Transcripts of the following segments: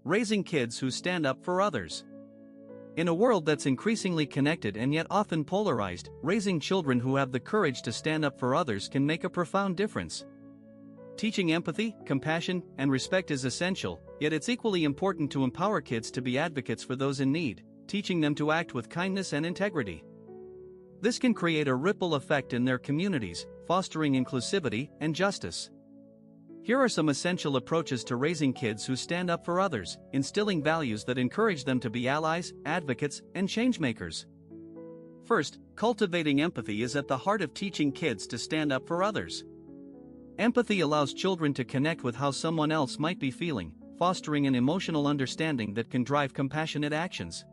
Raising kids who stand up for others. In a world that's increasingly connected and yet often polarized, raising children who have the courage to stand up for others can make a profound difference. Teaching empathy, compassion, and respect is essential, yet it's equally important to empower kids to be advocates for those in need, teaching them to act with kindness and integrity. This can create a ripple effect in their communities, fostering inclusivity and justice. Here are some essential approaches to raising kids who stand up for others, instilling values that encourage them to be allies, advocates, and changemakers. First, cultivating empathy is at the heart of teaching kids to stand up for others. Empathy allows children to connect with how someone else might be feeling, fostering an emotional understanding that can drive compassionate actions.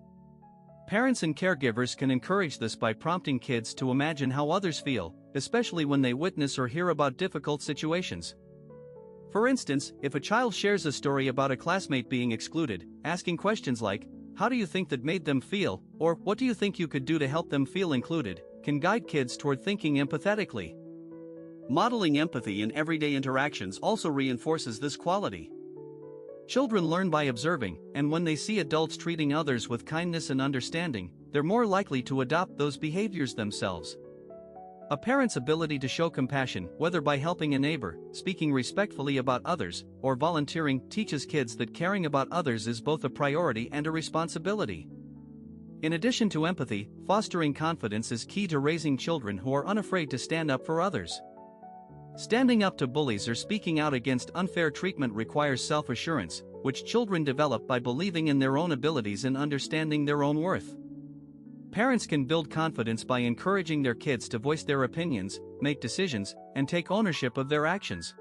Parents and caregivers can encourage this by prompting kids to imagine how others feel, especially when they witness or hear about difficult situations. For instance, if a child shares a story about a classmate being excluded, asking questions like, "How do you think that made them feel?" or "What do you think you could do to help them feel included?" can guide kids toward thinking empathetically. Modeling empathy in everyday interactions also reinforces this quality. Children learn by observing, and when they see adults treating others with kindness and understanding, they're more likely to adopt those behaviors themselves. A parent's ability to show compassion, whether by helping a neighbor, speaking respectfully about others, or volunteering, teaches kids that caring about others is both a priority and a responsibility. In addition to empathy, fostering confidence is key to raising children who are unafraid to stand up for others. Standing up to bullies or speaking out against unfair treatment requires self-assurance, which children develop by believing in their own abilities and understanding their own worth. Parents can build confidence by encouraging their kids to voice their opinions, make decisions, and take ownership of their actions.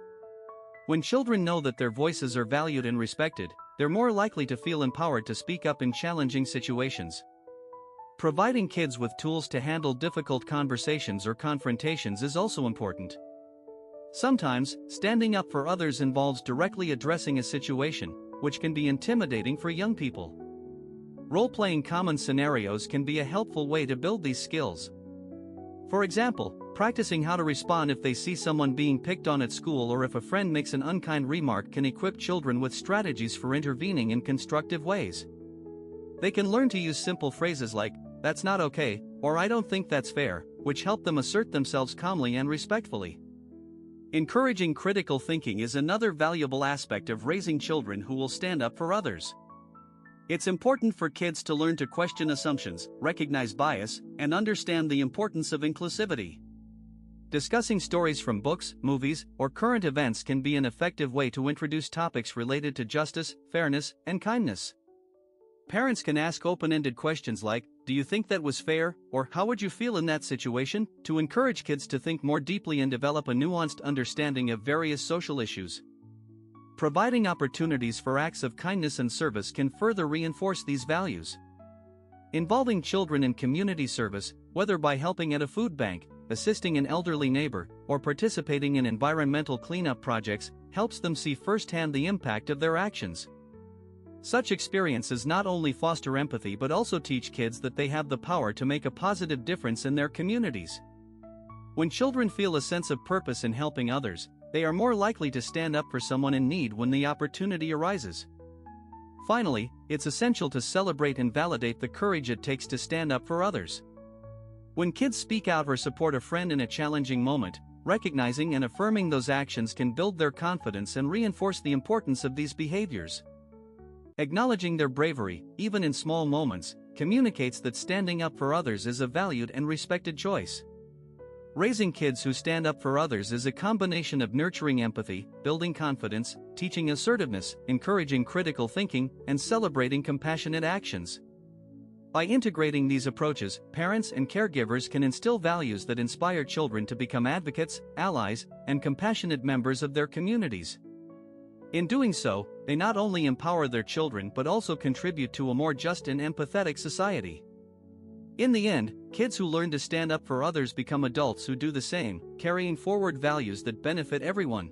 When children know that their voices are valued and respected, they're more likely to feel empowered to speak up in challenging situations. Providing kids with tools to handle difficult conversations or confrontations is also important. Sometimes, standing up for others involves directly addressing a situation, which can be intimidating for young people. Role-playing common scenarios can be a helpful way to build these skills. For example, practicing how to respond if they see someone being picked on at school or if a friend makes an unkind remark can equip children with strategies for intervening in constructive ways. They can learn to use simple phrases like, "That's not okay," or "I don't think that's fair," which help them assert themselves calmly and respectfully. Encouraging critical thinking is another valuable aspect of raising children who will stand up for others. It's important for kids to learn to question assumptions, recognize bias, and understand the importance of inclusivity. Discussing stories from books, movies, or current events can be an effective way to introduce topics related to justice, fairness, and kindness. Parents can ask open-ended questions like, "Do you think that was fair?" or "How would you feel in that situation?" to encourage kids to think more deeply and develop a nuanced understanding of various social issues. Providing opportunities for acts of kindness and service can further reinforce these values. Involving children in community service, whether by helping at a food bank, assisting an elderly neighbor, or participating in environmental cleanup projects, helps them see firsthand the impact of their actions. Such experiences not only foster empathy but also teach kids that they have the power to make a positive difference in their communities. When children feel a sense of purpose in helping others, they are more likely to stand up for someone in need when the opportunity arises. Finally, it's essential to celebrate and validate the courage it takes to stand up for others. When kids speak out or support a friend in a challenging moment, recognizing and affirming those actions can build their confidence and reinforce the importance of these behaviors. Acknowledging their bravery, even in small moments, communicates that standing up for others is a valued and respected choice. Raising kids who stand up for others is a combination of nurturing empathy, building confidence, teaching assertiveness, encouraging critical thinking, and celebrating compassionate actions. By integrating these approaches, parents and caregivers can instill values that inspire children to become advocates, allies, and compassionate members of their communities. In doing so, they not only empower their children but also contribute to a more just and empathetic society. In the end, kids who learn to stand up for others become adults who do the same, carrying forward values that benefit everyone.